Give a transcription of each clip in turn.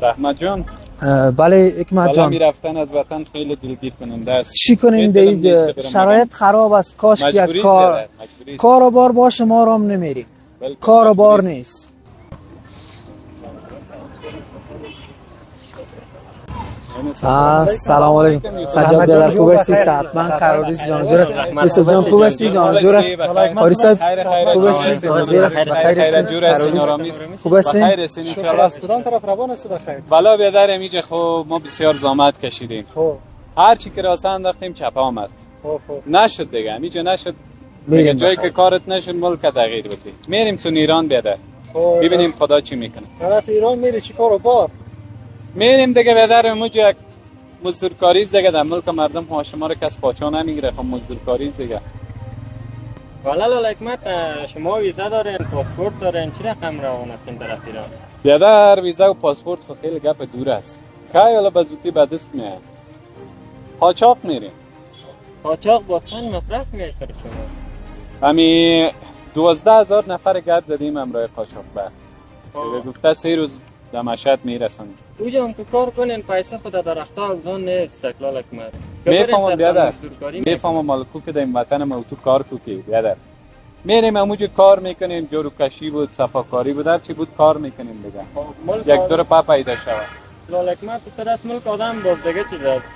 رحمت جان. بله حکمت جان. میرفتن از وطن خیلی دلگیر کننده است. چی کنیم دیگه؟ شرایط خراب است. کاش که یک کار و بار باشه ما رام نمیریم. کار و بار نیست. سلام علیکم. سجاد برادر خوب هستی؟ حتما قراریز جان جور یوسف جان خوب هستی؟ جان جور است. قاری صاحب خوب هستی؟ جان جور است. بخیر هستی؟ خوب هستی؟ بخیر هستی ان شاء الله. استودان طرف روان است بخیر. بالا بیادر میجه خب ما بسیار زحمت کشیدیم. خب هر چی که راسته انداختیم چپ آمد. خب نشد دیگه. میجه نشد. دیگه جایی که کارت نشد ملک تغییر بده. میریم تو ایران بیادر. ببینیم خدا چی میکنه. طرف ایران میری چی کارو بار؟ میریم دیگه بیادر موجه مزدورکاری دیگه در ملک مردم ها شما رو کس پاچا نمیگیره. خب مزدورکاری دیگه. والا حکمت شما ویزا دارین، پاسپورت دارین، چی رقم روان هستین طرف ایران؟ بیادر ویزا و پاسپورت خیلی گپ دور است. که حالا بزودی به دست میاد. قاچاق میریم. قاچاق با چند مصرف میشه شما؟ همی 12,000 نفر گپ زدیم امرای قاچاق به. گفته 3 روز در مشهد میرسونیم. اوجا هم تو کار کنین پیسه خود در اختا اگزان نیست تکلال حکمت. میفهمم بیادر. میفهمم مالکو که در این وطن ما تو کار کوکی بیادر. میریم اموجه کار میکنیم، جاروکشی بود، صفاکاری بود، هر چی بود کار میکنیم دیگه. یک دور پا پیدا شود. حکمت تو طرف ملک آدم باز دیگه چیز است.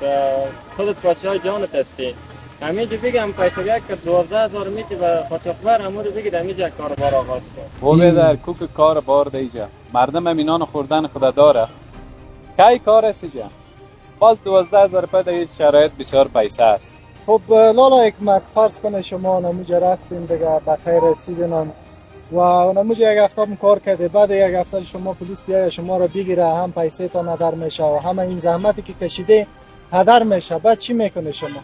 خودت پاچه جانت هستی. همیشه بگم پیسه که 12,000 میتی و قاچاقبر همون بگید همیشه کار بار آغاز کن. او بیادر کوک کار بار دیجا. مردم امینان خوردن خدا داره. کی کار است اینجا؟ باز 12,000 پا در شرایط بسیار پیسه است. خب لالا حکمت فرض کنه شما نموجه رفتیم دیگه بخیر رسیدین و نموجه یک هفته کار کرده بعد یک هفته شما پلیس بیاید شما رو بگیره هم پیسه تا ندر میشه و همه این زحمتی که کشیده هدر میشه. بعد چی میکنه شما؟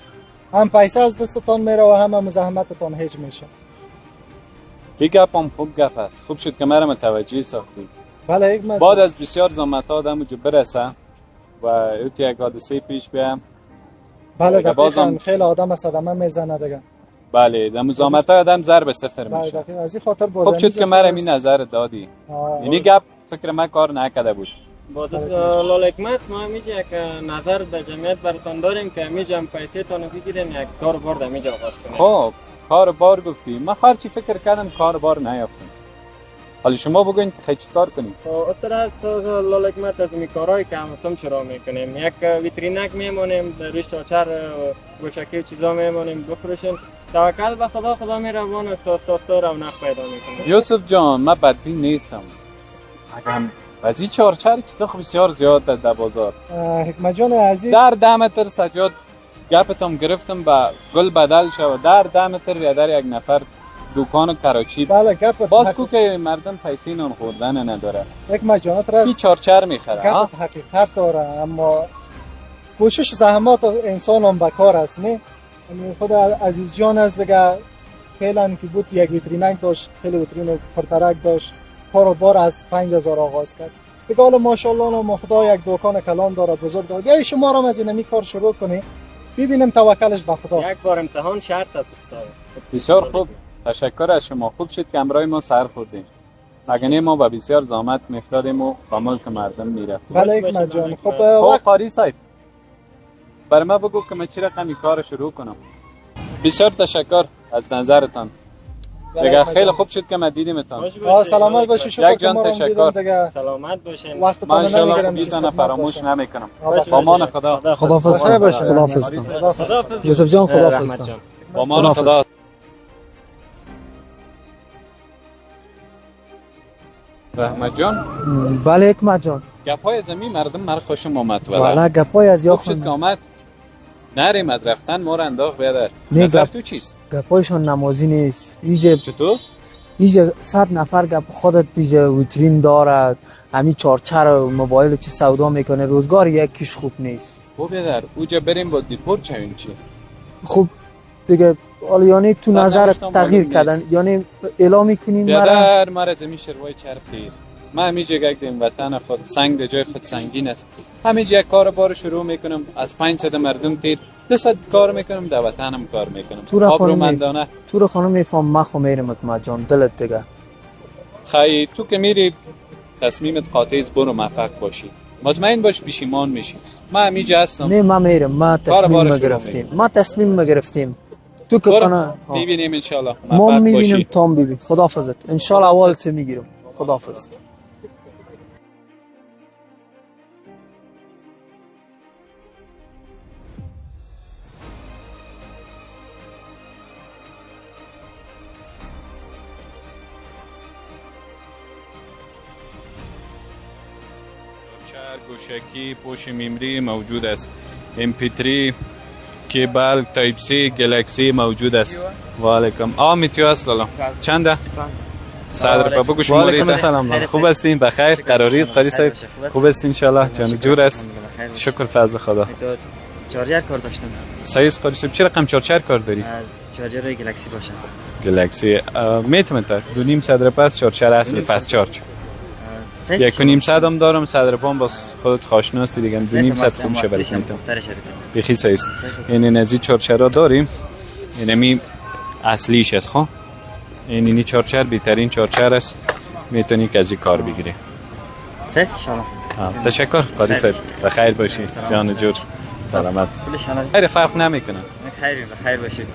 هم پیسه از دستتان میره و هم زحمتتان هیچ میشه. این گپ هم خوب گپ است. خوب شد که مرا متوجه ساختی. بله حکمت. بعد از بسیار زحمت آدم جو برسه و اوت یک حادثه پیش بیام. بله دقیقاً خیلی آدم صدمه میزنه دیگه. بله دم زحمت آدم ضرب صفر میشه. بله دقیقاً از این خاطر خوب شد که مرا این نظر دادی. یعنی گپ فکر من کار نکرده بود. باز لالا حکمت ما میگه یک نظر به جمعیت براتون داریم که میگه هم پیسه تانو بگیریم یک کار بار در میجا آغاز کنیم. خب کار بار گفتی. من هر چی فکر کردم کار بار نیافتم. حالا شما بگوین که چی کار کنیم؟ اتر لالا حکمت از این کارهایی که همتون چرا میکنیم. یک ویترینک میمونیم در روی چاچر گوشکی و چیزا میمونیم بفروشیم. توکل به خدا خدا میروان و ساستا رونق پیدا میکنه. یوسف جان من بدبین نیستم. اگر از این چارچر چیزا خب بسیار زیاد در بازار. حکمت جان عزیز در 10 متر سجاد گپتم گرفتم با گل بدل شد. در 10 متر یا در یک نفر دکان کراچی. بله گپ باز کو که مردم پیسه نون خوردن نداره. حکمت جان این چارچر میخره. گپ حقیقت داره اما کوشش زحمات انسان هم بکار است نه. خود عزیز جان از دیگه فعلا که بود یک ویترینک داشت، خیلی ویترین پرترک داشت، کارو بار از 5,000 آغاز کرد. دیگه حالا ماشاءالله ما خدا یک دکان کلان داره بزرگ داره. بیای شما هم از اینمی کار شروع کنی ببینیم توکلش به خدا. یک بار امتحان شرط است استاد. بسیار خوب. تشکر از شما. خوب شد که امرای ما سر خوردیم. اگر نه ما با بسیار زحمت میافتادیم و با ملک مردم میرفتیم. بله حکمت جان. خب قاری صاحب برای ما بگو که من چی رقمی کار شروع کنم. بسیار تشکر از نظرتان. دیگه خیلی خوب شد که من دیدیمتان. سلامت باشید. شکر یک جان تشکر. سلامت باشین. ما ان شاء الله بیتونه فراموش نمیکنم. با امان خدا. خداحافظ. خیر باشین. خداحافظ. یوسف جان خداحافظ. با امان خدا. رحمت جان. بله حکمت جان. گپای زمین مردم مر خوشم آمد والا گپای از یا خوب شد که آمد. نریم از رفتن ما رو انداخت بیادر. نه تو چیست؟ گپایشان نمازی نیست. ایجا چطور؟ ایجا 100 نفر گپ خودت ایجا ویترین دارد. همین چارچر موبایل چی سودا میکنه روزگار یکیش خوب نیست. خب بیادر اوجا بریم با دیپور چویم چی؟ خب دیگه حالا یعنی تو نظر تغییر کردن یعنی اعلام میکنیم مرا زمین شروای چرب دیر. من همیشه یک دیم وطن خود سنگ در جای خود سنگین است. همیشه یک کار بار شروع میکنم از 500 مردم تیر 200 کار میکنم در وطنم کار میکنم. تو رو خانم میفهم ما خو میرم حکمت جان دلت دیگه. خیلی تو که میری تصمیمت قاطع است برو موفق باشی. مطمئن باش پشیمان میشی. من همیجا هستم. نه ما میرم، ما تصمیم گرفتیم. تو که کنه میبینیم ان شاء الله. ما میبینیم تام بیبی. خداحافظت. ان شاء الله اول تو میگیرم. خداحافظت. گوشکی پوش میمری موجود است. MP3 کیبل تایپ سی گلکسی موجود است. و علیکم میتیو است لالا چنده؟ 100 روپیه بگو شماره. سلام خوب هستین؟ بخیر؟ قراری است قاری صاحب؟ خوب است ان شاء الله. جان جور است. شکر فضل خدا. چارجر کار داشتم. صحیح است قاری صاحب. چه رقم چارجر کار داری؟ چارجر گلکسی باشه. گلکسی میتونه تا 2.5 روپیه است چارجر اصل فست چارج. 1.5 هم دارم. 100 روپیه باز خودت خوشناستی دیگه. 2.5 خوب شه برات میتونم. بخی صحیح است. این نزی چارجرها داریم. اینمی اصلیش است. خب اینی چارجر بهترین چارجر است. میتونی که از کار بگیری. ان شاء الله. تشکر قاری صاحب. بخیر باشی. جان جور. سلامت. خیر فرق نمیکنه. خیر باشید.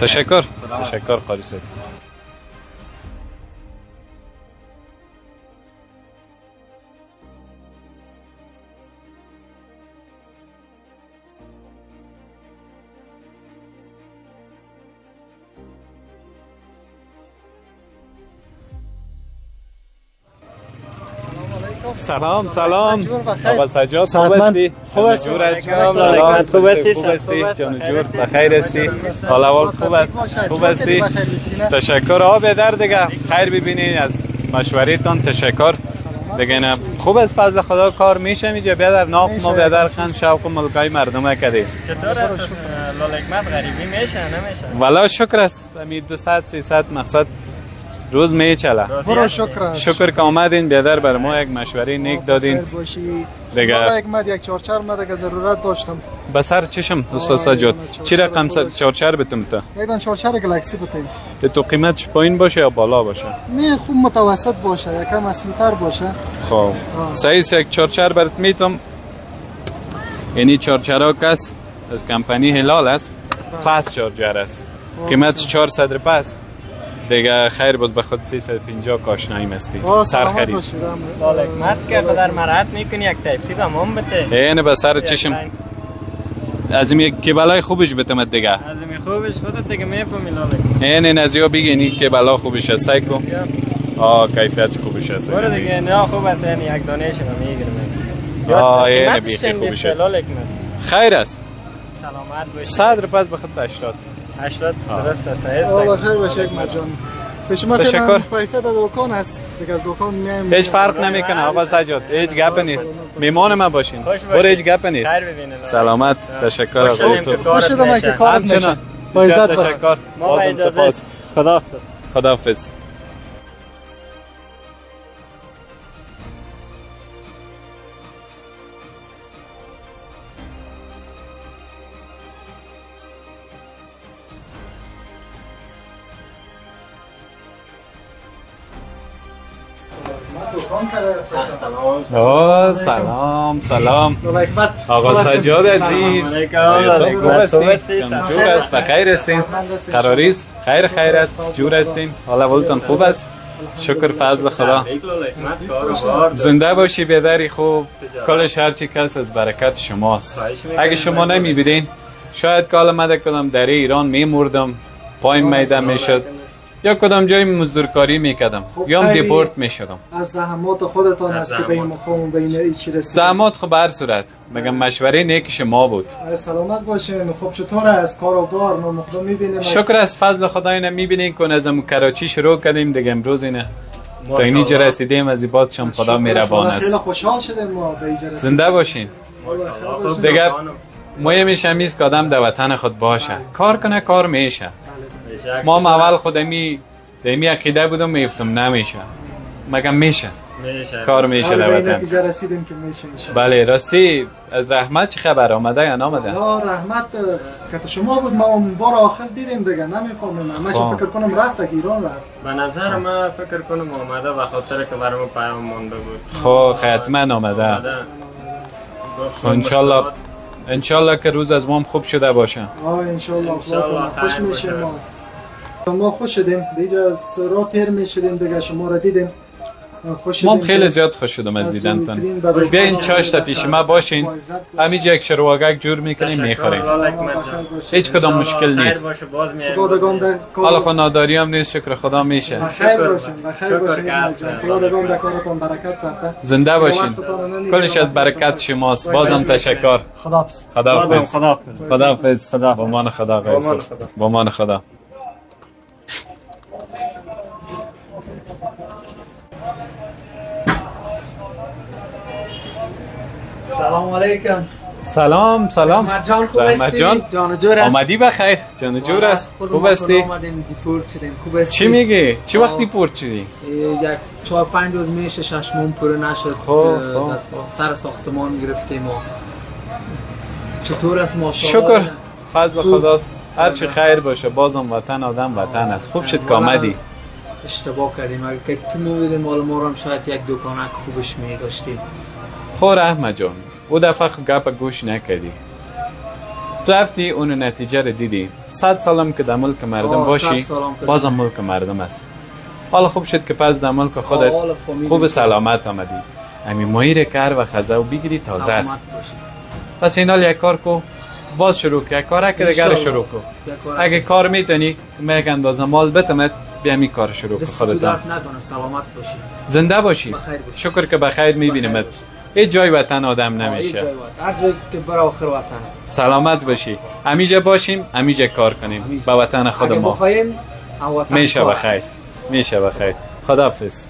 تشکر قاری صاحب. سلام آقا سجاد خوب هستی؟ خوب هستی؟ خوب هستی؟ جان جور بخیر هستی؟ حال احوال خوب هستی؟ تشکر آب در دیگه خیر ببینید از مشورتان. تشکر دیگه. نه خوب است فضل خدا کار میشه میجه بیادر ناف ما بیادر خان شوق ملکای مردم کردی. چطور است لاله حکمت غریبی میشه نمیشه؟ والا شکر است. می 200-300 مقصد روز میچله. برو شکر که آمدین بیادر بر ما یک مشوره نیک دادین دیگه. یک چارچر من دیگه ضرورت داشتم. بسر چشم استاد سجاد چی رقم چارچر بتم تا؟ یک چارچر گلکسی بتیم. تو قیمتش پایین باشه یا بالا باشه؟ نه خوب متوسط باشه، یکم اصلی‌تر باشه. خب صحیح یک چارچر برات میتم. یعنی چارچرها کس از کمپانی هلال است. فست چارجر است. قیمتش 400 روپیه است. دیگه خیر بود به خود 350 کاشنایی مستی سر خرید. لاله حکمت که قدر مرحت میکنی یک تایپسی به من بده. اینه به سر چشم. از این یک کبلای خوبش بتمد دیگه. از این خوبش خودت دیگه میفهمی لاله. اینه نزیو بگینی کبلا خوبش است سایکو. کیفیت خوبش است. برو دیگه نه خوب است یعنی یک دانهش رو میگیرم. اینه بیخی خوبش است. خیر است. سلامت باشی. 100 روپیه به خود 80 درست است. الله خیر باشه یک مجان. پیش ما فعلا پیسه در دکان است. دیگه از دکان میایم. هیچ فرق نمیکنه آقا سجاد. هیچ گپ نیست. میمان ما باشین. برو هیچ گپ نیست. سلامت. تشکر آقا یوسف. خوشم من که کارت میشه. با عزت باش. تشکر. ما اجازه. خداحافظ. سلام آقا سجاد عزیز. خوب هستین؟ جور است؟ بخیر هستین؟ قراری است؟ خیر است؟ جور هستین؟ حالا ولتون خوب است؟ شکر فضل خدا. زنده باشی بیادری خوب. کلش هرچی کس از برکت شماست. اگه شما نمیبیدین شاید کال مده کدام در ایران میمردم، پایم میدم میشد، یا کدام جای مزدورکاری میکردم یا دیپورت میشدم. از زحمات خودتان است که به این مقام به این چی رسید. زحمات خب هر صورت میگم مشوره نیک شما بود. سلامت باشین. خب چطور است کار و بار؟ ما مقدم میبینیم. شکر از فضل خدا اینه میبینین که از کراچی شروع کردیم دیگه امروز اینه تا اینجا رسیدیم. از این شم خدا مهربان است. خیلی خوشحال شدیم ما به اینجا رسیدیم. زنده باشین. دیگه مهم میشه که آدم در وطن خود باشه، کار کنه کار میشه. ما اول خودمی دمی عقیده بودم میفتم نمیشه. مگم میشه میشه کار میشه در به وطن. نتیجه رسیدیم که میشه انشاءالله. بله راستی از رحمت چه خبر آمده یا نامده؟ یا رحمت که شما بود ما اون بار آخر دیدیم دیگه نمیفهمیم. من فکر کنم رفت که ایران رفت. به نظر من فکر کنم آمده به خاطر که برام پیام مونده بود. خب حتما آمده. خب انشالله که روز از مام خوب شده باشه. انشالله خوش میشیم ما خوش شدیم دیگه از راه تیر میشدیم دیگه شما را دیدیم خوش ما خیلی زیاد خوش شدم از دیدنتون. بیاین چاشت پیش ما باشین همینجا یک شروعگک جور میکنیم میخوریم هیچ کدام مشکل نیست. حالا خود ناداری هم نیست شکر خدا میشه. بخیر باشین خدادگان در کارتون برکت فرده. زنده باشین کلش از برکت شماست. بازم تشکر. خداحافظ. با مان خدا قیصر. با مان خدا. سلام علیکم. سلام رحمت جان خوب هستی؟ جان جور است. آمدی بخیر. جان جور است. خوب هستی؟ آمدیم دیپورت شدیم. خوب هستی؟ چی میگی؟ چی وقت دیپورت شدی؟ یک 4-5 روز میشه 6 ماه پوره نشد. سر ساختمان گرفتیم. چطور است ماشاءالله؟ شکر فضل خداست. هر چی خیر باشه بازم وطن آدم وطن است. خوب شد که آمدی. اشتباه کردیم اگه که تو می‌بودیم مال ما رو هم شاید یک دکانک خوبش می‌داشتیم. خور احمد جان او دفعه گپ گوش نکردی رفتی اون نتیجه رو دیدی. 100 سالم که در ملک مردم باشی بازم ملک مردم است. حالا خوب شد که پس در ملک خودت خوب سلامت آمدی. همین ماهی رو که هر وقت خزه و بگیری تازه است. پس این حال یک کار کو باز شروع که یک کار که دیگر شروع کو. اگه کار میتونی میگن اندازه مال بتمت بیا می کار شروع کو خودت. سلامت باشی زنده باشی. شکر که بخیر میبینیمت. هیچ جای وطن آدم نمیشه. هر جایی که برای آخر وطن است. سلامت باشی. همیشه باشیم همیشه کار کنیم با وطن خود ما. بخوایم میشه بخیر. میشه بخیر. خداحافظ.